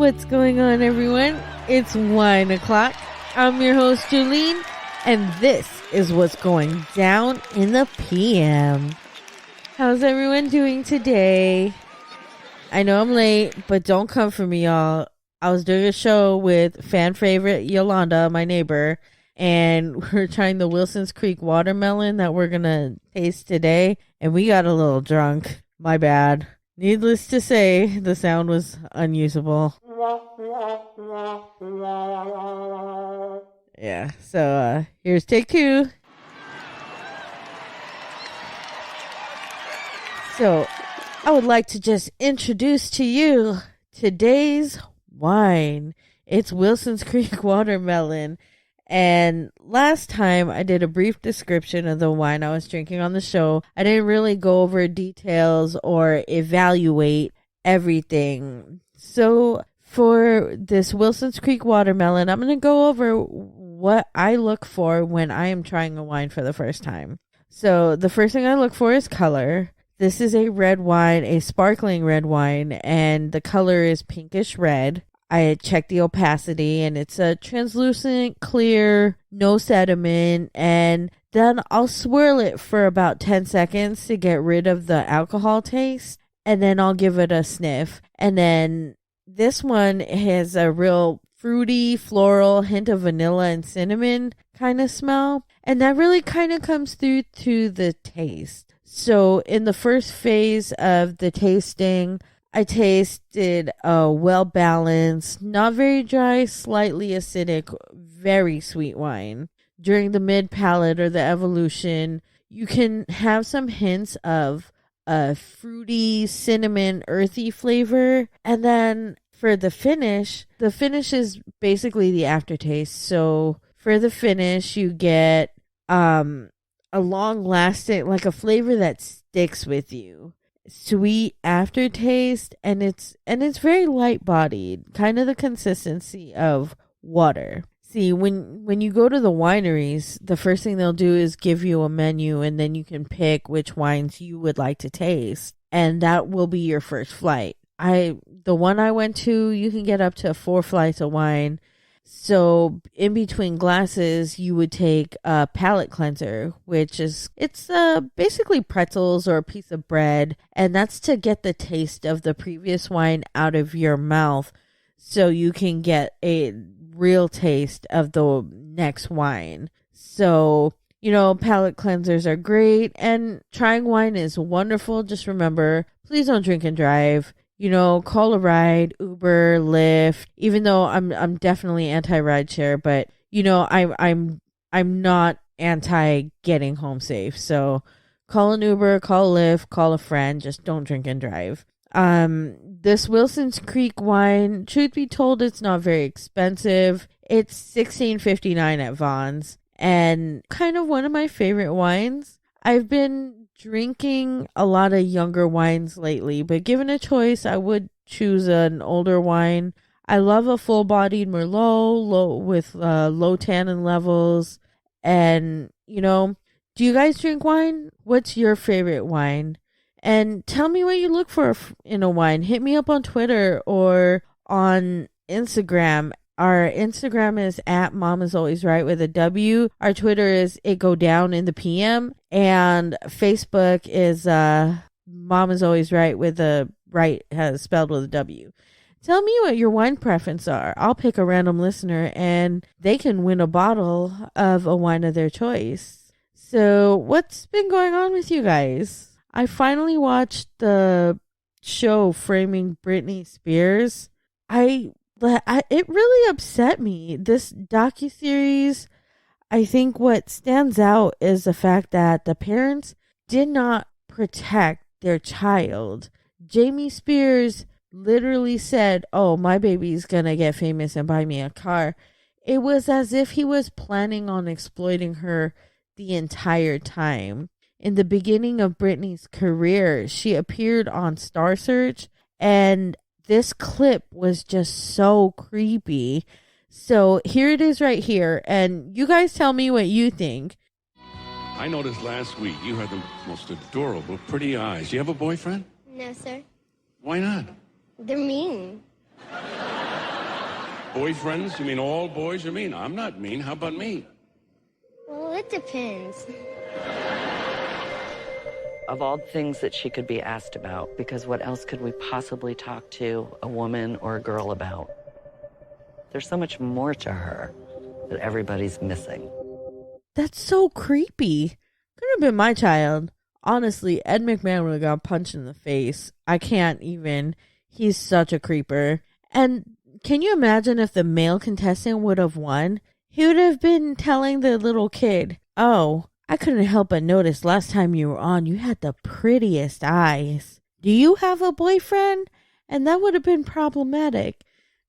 What's going on, everyone? It's wine o'clock. I'm your host, Juleen, and this is what's going down in the PM. How's everyone doing today? I know I'm late, but don't come for me, y'all. I was doing a show with fan favorite Yolanda, my neighbor, and we're trying the Wilson's Creek watermelon that we're going to taste today, and we got a little drunk. My bad. Needless to say, the sound was unusable. Yeah, so here's take two. So, I would like to just introduce to you today's wine. It's Wilson's Creek watermelon. And last time I did a brief description of the wine I was drinking on the show. I didn't really go over details or evaluate everything. So for this Wilson's Creek watermelon, I'm going to go over what I look for when I am trying a wine for the first time. So the first thing I look for is color. This is a red wine, a sparkling red wine, and the color is pinkish red. I checked the opacity, and it's a translucent, clear, no sediment, and then I'll swirl it for about 10 seconds to get rid of the alcohol taste, and then I'll give it a sniff. And then this one has a real fruity, floral hint of vanilla and cinnamon kind of smell, and that really kind of comes through to the taste. So in the first phase of the tasting, I tasted a well-balanced, not very dry, slightly acidic, very sweet wine. During the mid-palate or the evolution, you can have some hints of a fruity, cinnamon, earthy flavor. And then for the finish is basically the aftertaste. So for the finish, you get a long-lasting, like a flavor that sticks with you. Sweet aftertaste, and it's very light bodied, kind of the consistency of water. See, when you go to the wineries, the first thing they'll do is give you a menu, and then you can pick which wines you would like to taste, and that will be your first flight. The one I went to, you can get up to 4 flights of wine. So in between glasses, you would take a palate cleanser, which is, it's basically pretzels or a piece of bread. And that's to get the taste of the previous wine out of your mouth so you can get a real taste of the next wine. So, palate cleansers are great, and trying wine is wonderful. Just remember, please don't drink and drive. Call a ride, Uber, Lyft, even though I'm definitely anti-rideshare, but, I'm not anti getting home safe. So call an Uber, call a Lyft, call a friend, just don't drink and drive. This Wilson's Creek wine, truth be told, it's not very expensive. It's $16.59 at Vaughn's, and kind of one of my favorite wines. I've been drinking a lot of younger wines lately, but given a choice, I would choose an older wine. I love a full-bodied Merlot with low tannin levels. And, do you guys drink wine? What's your favorite wine? And tell me what you look for in a wine. Hit me up on Twitter or on Instagram. Our Instagram is at Mom is Always Right with a W. Our Twitter is It Go Down in the PM. And Facebook is Mom is Always Right with a right spelled with a W. Tell me what your wine preferences are. I'll pick a random listener and they can win a bottle of a wine of their choice. So what's been going on with you guys? I finally watched the show Framing Britney Spears. It really upset me. This docuseries, I think what stands out is the fact that the parents did not protect their child. Jamie Spears literally said, "Oh, my baby's gonna get famous and buy me a car." It was as if he was planning on exploiting her the entire time. In the beginning of Britney's career, she appeared on Star Search, and this clip was just so creepy. So here it is right here, and you guys tell me what you think. I noticed last week you had the most adorable, pretty eyes. You have a boyfriend? No, sir. Why not? They're mean. boyfriends? You mean all boys are mean? I'm not mean. How about me? Well, it depends. Of all things that she could be asked about, because what else could we possibly talk to a woman or a girl about? There's so much more to her that everybody's missing. That's so creepy. Could have been my child. Honestly, Ed McMahon would have got punched in the face. I can't even. He's such a creeper. And can you imagine if the male contestant would have won? He would have been telling the little kid, oh, I couldn't help but notice last time you were on, you had the prettiest eyes. Do you have a boyfriend? And that would have been problematic.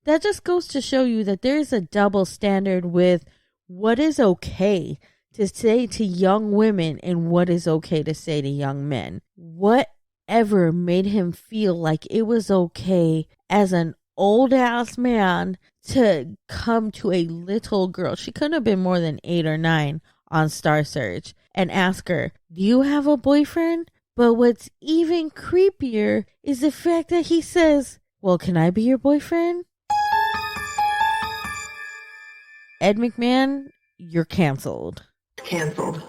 That just goes to show you that there is a double standard with what is okay to say to young women and what is okay to say to young men. Whatever made him feel like it was okay as an old ass man to come to a little girl. She couldn't have been more than 8 or 9 on Star Search and ask her, do you have a boyfriend? But what's even creepier is the fact that he says, well, can I be your boyfriend? Ed McMahon, you're canceled. Canceled.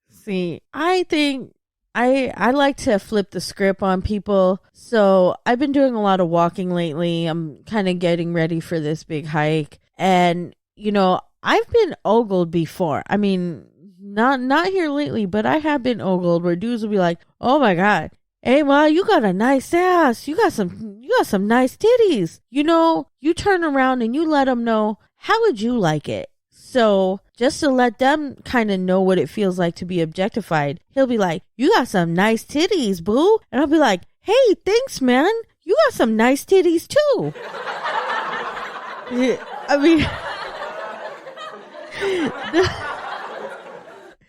See, I think I like to flip the script on people. So I've been doing a lot of walking lately. I'm kind of getting ready for this big hike. And, you know, I've been ogled before. I mean, not here lately, but I have been ogled where dudes will be like, oh my God, hey ma, you got a nice ass. You got some nice titties. You know, you turn around and you let them know, how would you like it? So just to let them kind of know what it feels like to be objectified, he'll be like, you got some nice titties, boo. And I'll be like, hey, thanks, man. You got some nice titties too. Yeah, I mean,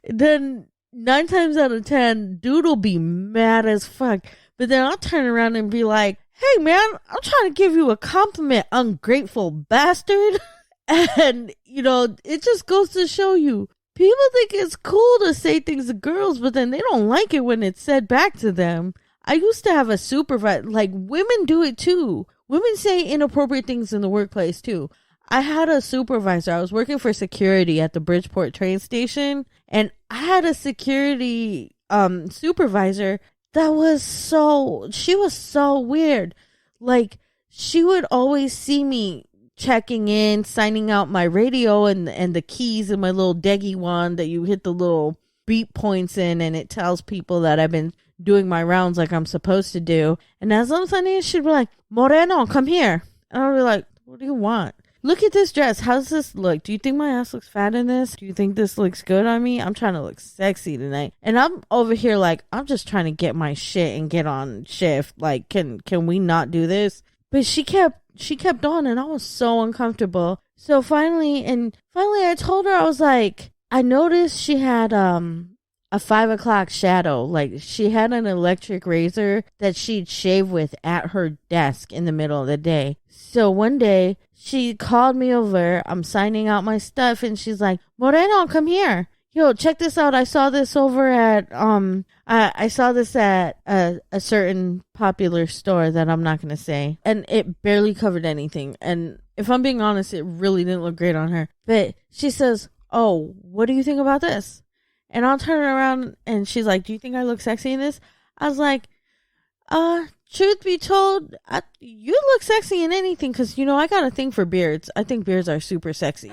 then 9 times out of 10, dude will be mad as fuck. But then I'll turn around and be like, hey, man, I'm trying to give you a compliment, ungrateful bastard. And, you know, it just goes to show you, people think it's cool to say things to girls, but then they don't like it when it's said back to them. I used to have a supervisor, like women do it too. Women say inappropriate things in the workplace too. I had a supervisor. I was working for security at the Bridgeport train station, and I had a security supervisor that she was so weird. Like, she would always see me checking in, signing out my radio and the keys in my little deggy wand that you hit the little beep points in, and it tells people that I've been doing my rounds like I'm supposed to do. And as I'm signing, she'd be like, Moreno, come here. And I'll be like, what do you want? Look at this dress. How's this look? Do you think my ass looks fat in this? Do you think this looks good on me? I'm trying to look sexy tonight. And I'm over here like, I'm just trying to get my shit and get on shift. Like, can we not do this? But she kept on, and I was so uncomfortable. So finally I told her, I was like, I noticed she had a 5 o'clock shadow. Like, she had an electric razor that she'd shave with at her desk in the middle of the day. So one day she called me over. I'm signing out my stuff, and she's like, Moreno, come here. Yo, check this out. I saw this over at I saw this at a certain popular store that I'm not gonna say, and it barely covered anything. And if I'm being honest, it really didn't look great on her. But she says, "Oh, what do you think about this?" And I'll turn around, and she's like, "Do you think I look sexy in this?" I was like, truth be told, you look sexy in anything, because you know I got a thing for beards. I think beards are super sexy."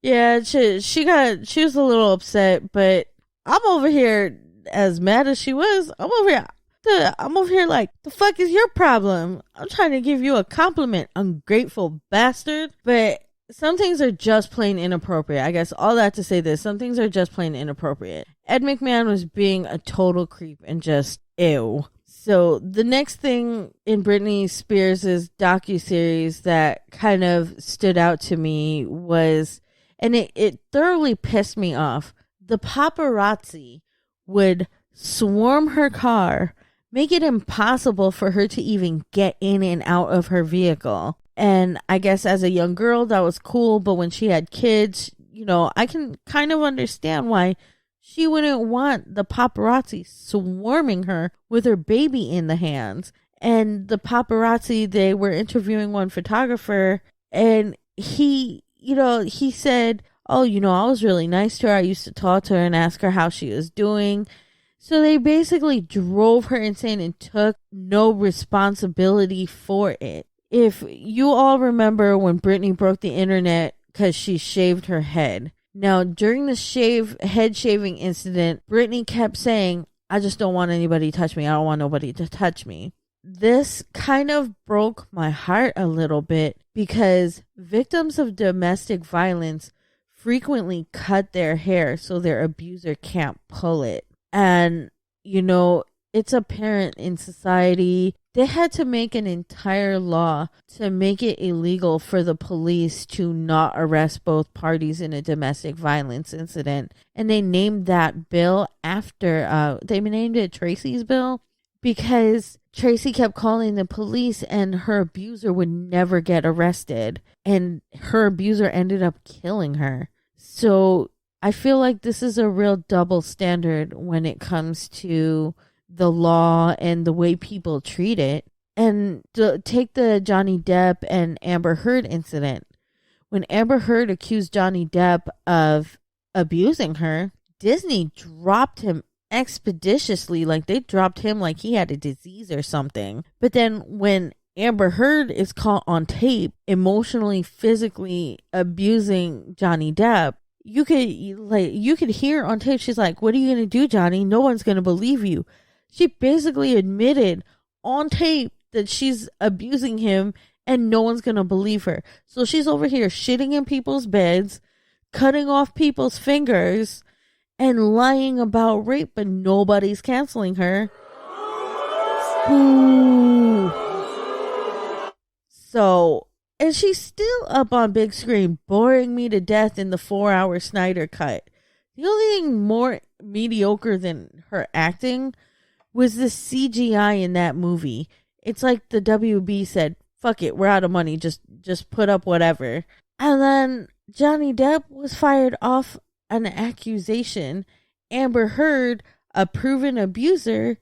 Yeah, she was a little upset, but I'm over here as mad as she was. I'm over here like, the fuck is your problem? I'm trying to give you a compliment, ungrateful bastard. But some things are just plain inappropriate. I guess all that to say this, some things are just plain inappropriate. Ed McMahon was being a total creep and just ew. So the next thing in Britney Spears' docuseries that kind of stood out to me was, and it thoroughly pissed me off, the paparazzi would swarm her car, make it impossible for her to even get in and out of her vehicle. And I guess as a young girl, that was cool. But when she had kids, you know, I can kind of understand why She wouldn't want the paparazzi swarming her with her baby in the hands. And the paparazzi, they were interviewing one photographer, and he said, oh, I was really nice to her. I used to talk to her and ask her how she was doing. So they basically drove her insane and took no responsibility for it. If you all remember when Britney broke the internet because she shaved her head. Now, during the head shaving incident, Britney kept saying, I just don't want anybody to touch me. I don't want nobody to touch me. This kind of broke my heart a little bit because victims of domestic violence frequently cut their hair so their abuser can't pull it. And, it's apparent in society. They had to make an entire law to make it illegal for the police to not arrest both parties in a domestic violence incident. And they named that bill they named it Tracy's bill because Tracy kept calling the police and her abuser would never get arrested. And her abuser ended up killing her. So I feel like this is a real double standard when it comes to the law and the way people treat it. And take the Johnny Depp and Amber Heard incident. When Amber Heard accused Johnny Depp of abusing her, Disney dropped him expeditiously. Like they dropped him like he had a disease or something. But then when Amber Heard is caught on tape emotionally, physically abusing Johnny Depp, you could hear on tape, she's like, what are you going to do, Johnny? No one's going to believe you. She basically admitted on tape that she's abusing him and no one's going to believe her. So she's over here shitting in people's beds, cutting off people's fingers, and lying about rape, but nobody's canceling her. Ooh. So, and she's still up on big screen, boring me to death in the 4-hour Snyder cut. The only thing more mediocre than her acting was the CGI in that movie. It's like the WB said, fuck it, we're out of money, just put up whatever. And then Johnny Depp was fired off an accusation. Amber Heard, a proven abuser,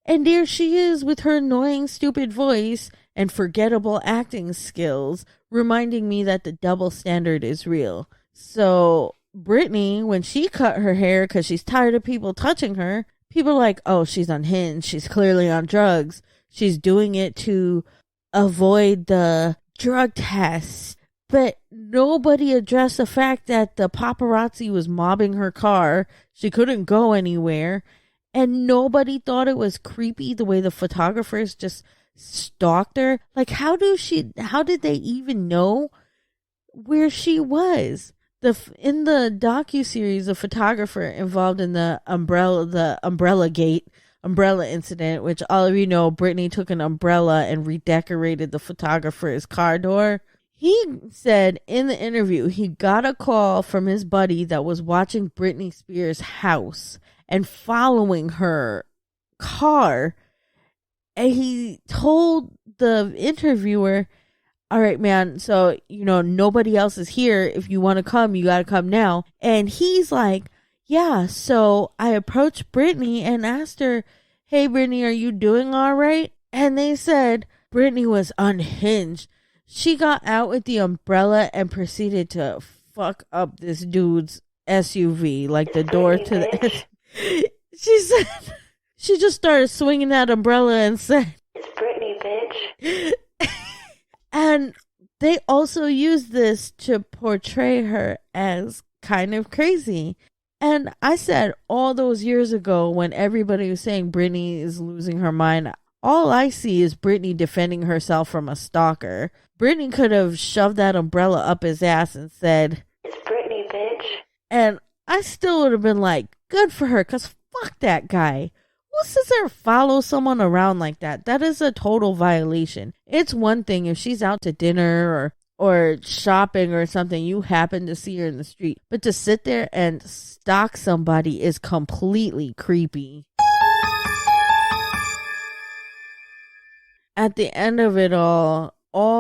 and there she is with her annoying, stupid voice and forgettable acting skills, reminding me that the double standard is real. So Britney, when she cut her hair because she's tired of people touching her, people are like, oh, she's unhinged. She's clearly on drugs. She's doing it to avoid the drug tests. But nobody addressed the fact that the paparazzi was mobbing her car. She couldn't go anywhere. And nobody thought it was creepy the way the photographers just stalked her. Like, how did they even know where she was? In the docuseries, the photographer involved in the umbrella incident, which all of you know, Britney took an umbrella and redecorated the photographer's car door. He said in the interview he got a call from his buddy that was watching Britney Spears' house and following her car. And he told the interviewer, all right, man, so, nobody else is here. If you want to come, you got to come now. And he's like, yeah, so I approached Britney and asked her, hey, Britney, are you doing all right? And they said Britney was unhinged. She got out with the umbrella and proceeded to fuck up this dude's SUV, like the door to the... She said... She just started swinging that umbrella and said... It's Britney, bitch. And they also used this to portray her as kind of crazy. And I said all those years ago when everybody was saying Britney is losing her mind, all I see is Britney defending herself from a stalker. Britney could have shoved that umbrella up his ass and said, it's Britney, bitch. And I still would have been like, good for her, because fuck that guy. Who sits there follow someone around like that? That is a total violation. It's one thing if she's out to dinner or shopping or something, you happen to see her in the street. But to sit there and stalk somebody is completely creepy. At the end of it all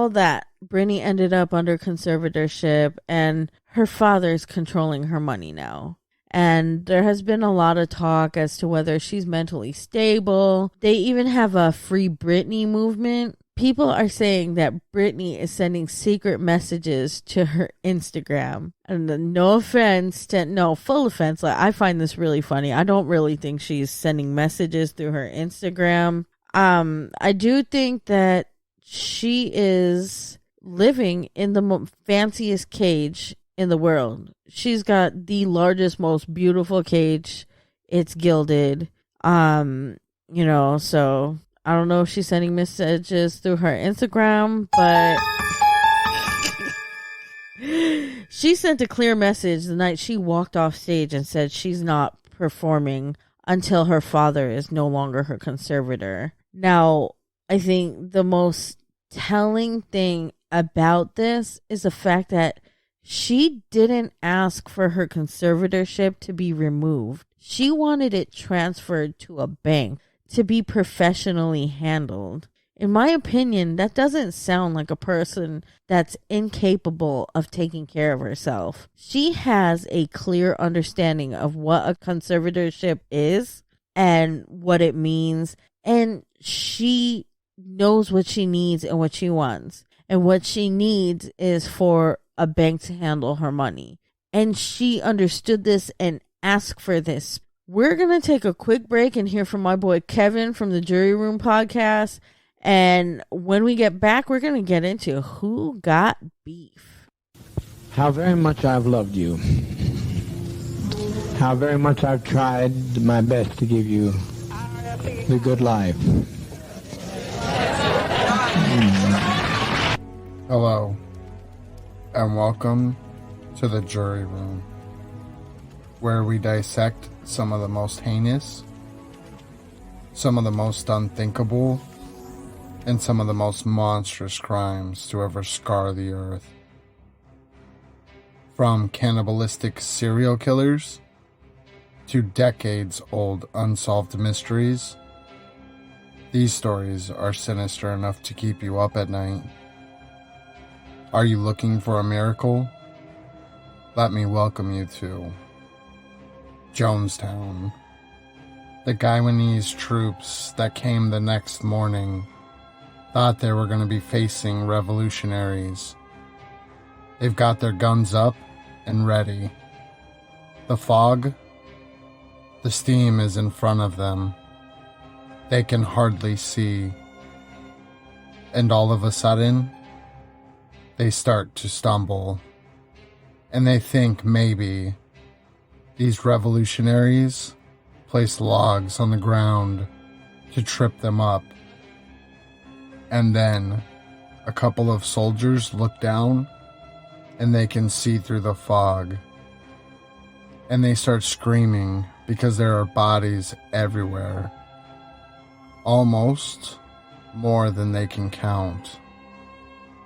that, Britney ended up under conservatorship and her father's controlling her money now. And there has been a lot of talk as to whether she's mentally stable. They even have a Free Britney movement. People are saying that Britney is sending secret messages to her Instagram. And no offense, full offense. Like, I find this really funny. I don't really think she's sending messages through her Instagram. I do think that she is living in the fanciest cage in the world. She's got the largest, most beautiful cage. It's gilded. So I don't know if she's sending messages through her Instagram, but she sent a clear message the night she walked off stage and said she's not performing until her father is no longer her conservator. Now, I think the most telling thing about this is the fact that she didn't ask for her conservatorship to be removed. She wanted it transferred to a bank to be professionally handled. In my opinion, that doesn't sound like a person that's incapable of taking care of herself. She has a clear understanding of what a conservatorship is and what it means, and she knows what she needs and what she wants. And what she needs is for a bank to handle her money. And she understood this and asked for this. We're going to take a quick break and hear from my boy Kevin from the Jury Room podcast. And when we get back, we're going to get into who got beef. How very much I've loved you. How very much I've tried my best to give you the good life. Hello, and welcome to the Jury Room, where we dissect some of the most heinous, some of the most unthinkable, and some of the most monstrous crimes to ever scar the earth. From cannibalistic serial killers to decades-old unsolved mysteries, these stories are sinister enough to keep you up at night. Are you looking for a miracle? Let me welcome you to Jonestown. The Guyanese troops that came the next morning thought they were going to be facing revolutionaries. They've got their guns up and ready. The fog, the steam is in front of them. They can hardly see. And all of a sudden, they start to stumble. And they think maybe these revolutionaries placed logs on the ground to trip them up. And then a couple of soldiers look down and they can see through the fog. And they start screaming because there are bodies everywhere. Almost more than they can count.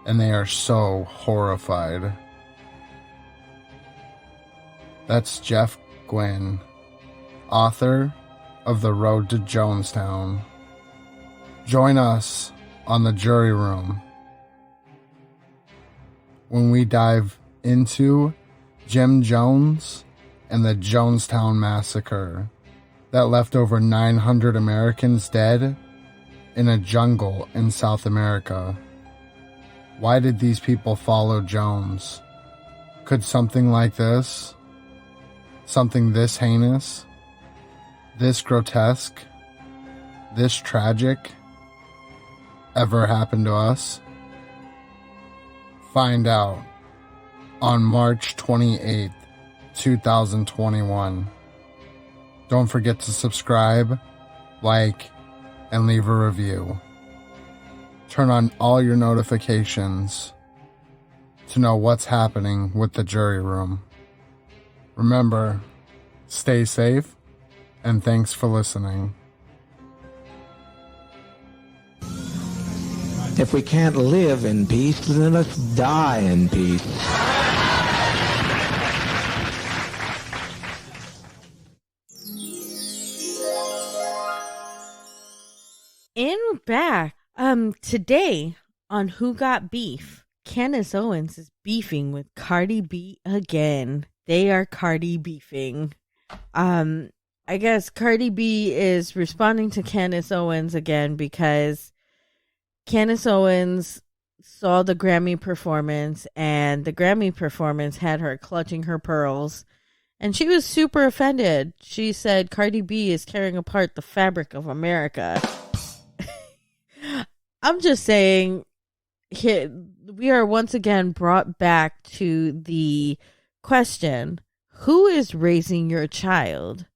And they are so horrified. That's Jeff Gwynne, author of The Road to Jonestown. Join us on the Jury Room when we dive into Jim Jones and the Jonestown Massacre that left over 900 Americans dead in a jungle in South America. Why did these people follow Jones? Could something like this, something this heinous, this grotesque, this tragic, ever happen to us? Find out on March 28th, 2021. Don't forget to subscribe, like, and leave a review. Turn on all your notifications to know what's happening with the Jury Room. Remember, stay safe, and thanks for listening. If we can't live in peace, then let's die in peace. And we're back. Today on Who Got Beef, Candace Owens is beefing with Cardi B again. They are Cardi beefing. I guess Cardi B is responding to Candace Owens again because Candace Owens saw the Grammy performance, and the Grammy performance had her clutching her pearls, and she was super offended. She said Cardi B is tearing apart the fabric of America. I'm just saying, we are once again brought back to the question, who is raising your child?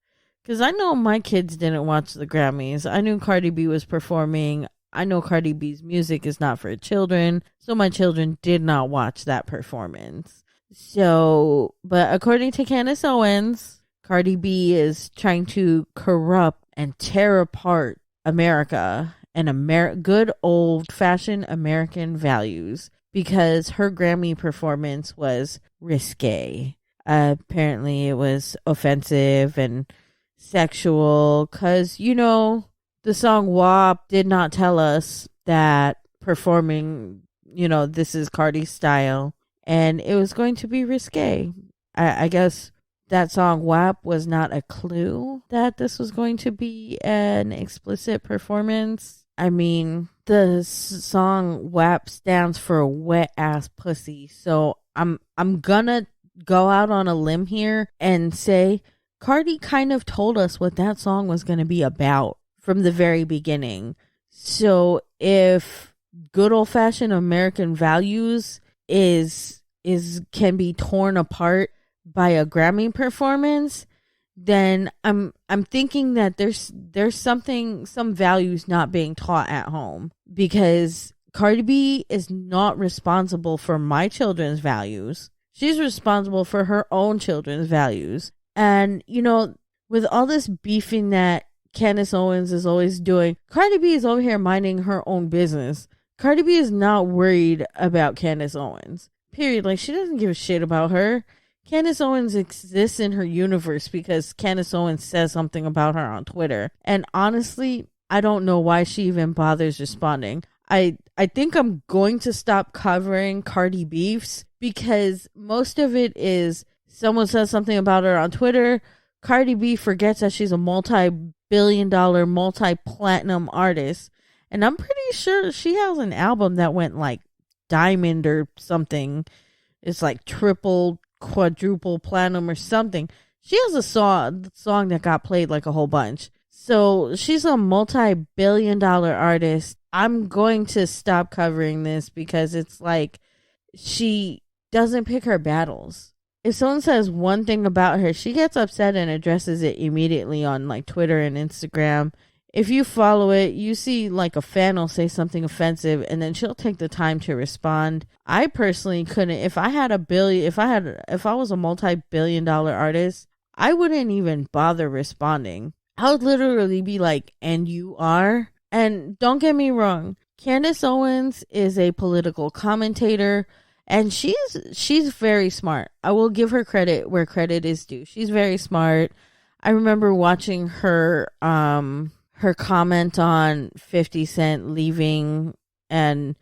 Because I know my kids didn't watch the Grammys. I knew Cardi B was performing. I know Cardi B's music is not for children, so my children did not watch that performance. So, but according to Candace Owens, Cardi B is trying to corrupt and tear apart America and good old-fashioned American values because her Grammy performance was risque. Apparently, it was offensive and sexual because, the song WAP did not tell us that performing, this is Cardi's style, and it was going to be risque. I guess that song WAP was not a clue that this was going to be an explicit performance. I mean, the song WAP stands for wet ass pussy, so I'm gonna go out on a limb here and say Cardi kind of told us what that song was going to be about from the very beginning. So if good old-fashioned American values can be torn apart by a Grammy performance, then I'm thinking that there's some values not being taught at home, because Cardi B is not responsible for my children's values. She's responsible for her own children's values. And, with all this beefing that Candace Owens is always doing, Cardi B is over here minding her own business. Cardi B is not worried about Candace Owens. Period. Like, she doesn't give a shit about her. Candace Owens exists in her universe because Candace Owens says something about her on Twitter. And honestly, I don't know why she even bothers responding. I think I'm going to stop covering Cardi beefs because most of it is someone says something about her on Twitter. Cardi B forgets that she's a multi-billion-dollar, multi-platinum artist. And I'm pretty sure she has an album that went like diamond or something. It's like triple, quadruple platinum or something. She has a song that got played like a whole bunch. So she's a multi-billion-dollar artist. I'm going to stop covering this because it's like she doesn't pick her battles. If someone says one thing about her, she gets upset and addresses it immediately on like Twitter and Instagram. If you follow it, you see like a fan will say something offensive and then she'll take the time to respond. I personally couldn't. If I was a multi-billion-dollar artist, I wouldn't even bother responding. I would literally be like, and you are? And don't get me wrong, Candace Owens is a political commentator, and she's very smart. I will give her credit where credit is due. She's very smart. I remember watching her comment on 50 Cent leaving and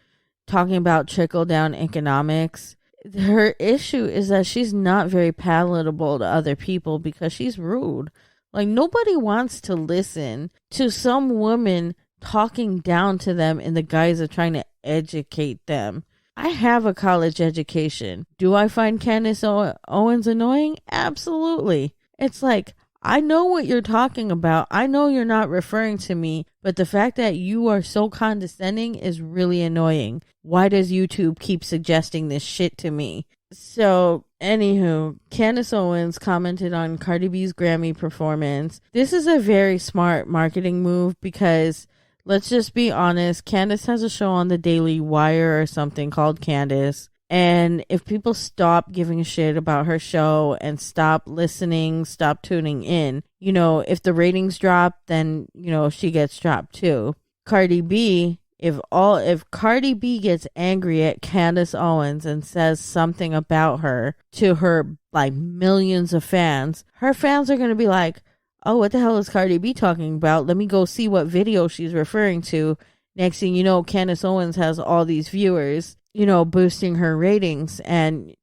talking about trickle-down economics. Her issue is that she's not very palatable to other people because she's rude. Like, nobody wants to listen to some woman talking down to them in the guise of trying to educate them. I have a college education. Do I find Candace Owens annoying? Absolutely. It's like, I know what you're talking about. I know you're not referring to me, but the fact that you are so condescending is really annoying. Why does YouTube keep suggesting this shit to me? So, anywho, Candace Owens commented on Cardi B's Grammy performance. This is a very smart marketing move because, let's just be honest, Candace has a show on the Daily Wire or something called Candace. And if people stop giving a shit about her show and stop listening, stop tuning in, if the ratings drop, then, she gets dropped too. Cardi B, if Cardi B gets angry at Candace Owens and says something about her to her, like, millions of fans, her fans are going to be like, oh, what the hell is Cardi B talking about? Let me go see what video she's referring to. Next thing you know, Candace Owens has all these viewers, boosting her ratings. And,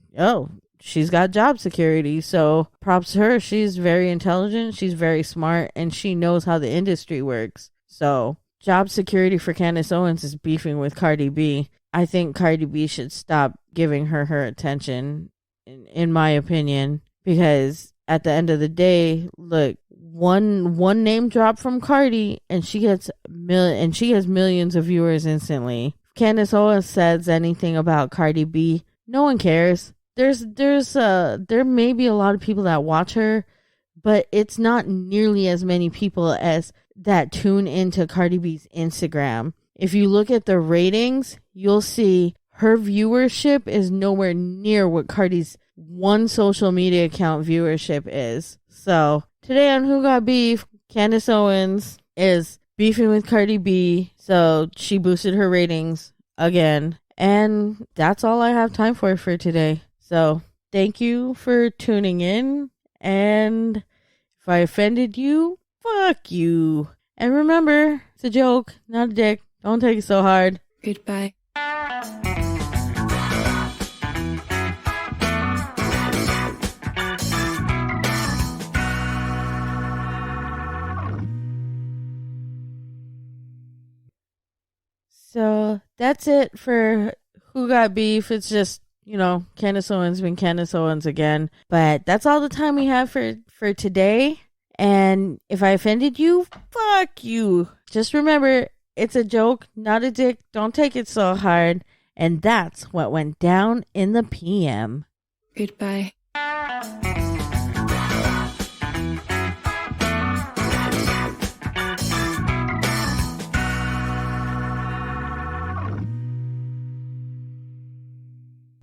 she's got job security. So props to her. She's very intelligent. She's very smart, and she knows how the industry works. So job security for Candace Owens is beefing with Cardi B. I think Cardi B should stop giving her attention, in my opinion, because at the end of the day, look, one name drop from Cardi, and she gets millions of viewers instantly. If Candace Owens says anything about Cardi B, no one cares. There may be a lot of people that watch her, but it's not nearly as many people as that tune into Cardi B's Instagram. If you look at the ratings, you'll see her viewership is nowhere near what Cardi's one social media account viewership is. So today on Who Got Beef, Candace Owens is beefing with Cardi B, so she boosted her ratings again. And that's all I have time for today. So thank you for tuning in. And if I offended you, fuck you. And remember, it's a joke, not a dick. Don't take it so hard. Goodbye. So that's it for Who Got Beef. It's just, Candace Owens been Candace Owens again. But that's all the time we have for today. And if I offended you, fuck you. Just remember, it's a joke, not a dick. Don't take it so hard. And that's what went down in the PM. Goodbye.